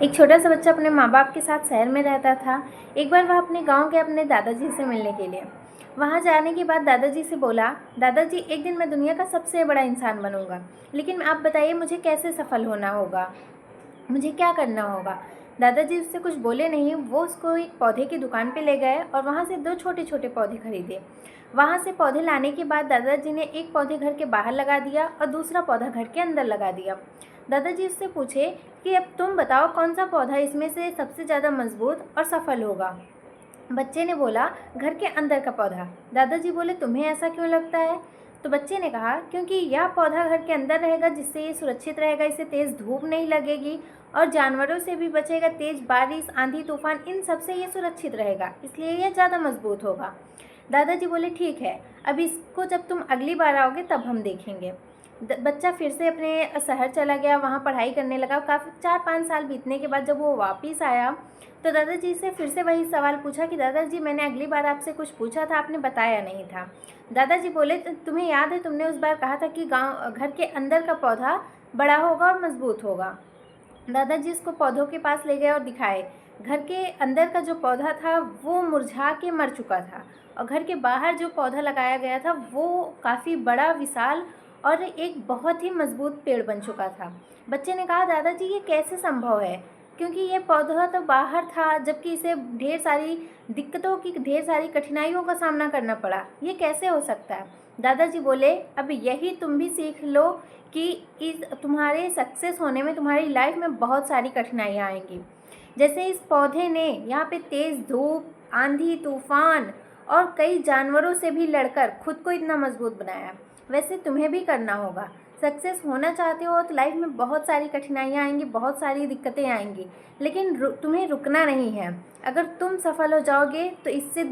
एक छोटा सा बच्चा अपने माँ बाप के साथ शहर में रहता था। एक बार वह अपने गांव के अपने दादाजी से मिलने के लिए वहाँ जाने के बाद दादाजी से बोला, दादाजी एक दिन मैं दुनिया का सबसे बड़ा इंसान बनूंगा, लेकिन आप बताइए मुझे कैसे सफल होना होगा, मुझे क्या करना होगा। दादाजी उससे कुछ बोले नहीं। वो उसको एक पौधे की दुकान पे ले गए और वहाँ से 2 छोटे छोटे पौधे खरीदे। वहाँ से पौधे लाने के बाद दादाजी ने एक पौधे घर के बाहर लगा दिया और दूसरा पौधा घर के अंदर लगा दिया। दादाजी उससे पूछे कि अब तुम बताओ कौन सा पौधा इसमें से सबसे ज़्यादा मजबूत और सफल होगा। बच्चे ने बोला, घर के अंदर का पौधा। दादाजी बोले, तुम्हें ऐसा क्यों लगता है? तो बच्चे ने कहा, क्योंकि यह पौधा घर के अंदर रहेगा जिससे ये सुरक्षित रहेगा, इसे तेज़ धूप नहीं लगेगी और जानवरों से भी बचेगा, तेज़ बारिश आंधी तूफान इन सब से ये सुरक्षित रहेगा, इसलिए यह ज़्यादा मजबूत होगा। दादाजी बोले, ठीक है, अब इसको जब तुम अगली बार आओगे तब हम देखेंगे। बच्चा फिर से अपने शहर चला गया, वहाँ पढ़ाई करने लगा। काफ़ी 4-5 साल बीतने के बाद जब वो वापस आया तो दादाजी से फिर से वही सवाल पूछा कि दादाजी मैंने अगली बार आपसे कुछ पूछा था, आपने बताया नहीं था। दादाजी बोले, तुम्हें याद है तुमने उस बार कहा था कि घर के अंदर का पौधा बड़ा होगा और मजबूत होगा। दादाजी उसको पौधों के पास ले गए और दिखाए। घर के अंदर का जो पौधा था वो मुरझा के मर चुका था और घर के बाहर जो पौधा लगाया गया था वो काफ़ी बड़ा, विशाल और एक बहुत ही मजबूत पेड़ बन चुका था। बच्चे ने कहा, दादाजी ये कैसे संभव है, क्योंकि ये पौधा तो बाहर था जबकि इसे ढेर सारी दिक्कतों की, ढेर सारी कठिनाइयों का सामना करना पड़ा, ये कैसे हो सकता है। दादाजी बोले, अब यही तुम भी सीख लो कि इस तुम्हारे सक्सेस होने में तुम्हारी लाइफ में बहुत सारी कठिनाइयाँ आएंगी। जैसे इस पौधे ने यहाँ पे तेज़ धूप, आंधी तूफान और कई जानवरों से भी लड़कर खुद को इतना मजबूत बनाया, वैसे तुम्हें भी करना होगा। सक्सेस होना चाहते हो तो लाइफ में बहुत सारी कठिनाइयाँ आएंगी, बहुत सारी दिक्कतें आएंगी, लेकिन तुम्हें रुकना नहीं है। अगर तुम सफल हो जाओगे तो इससे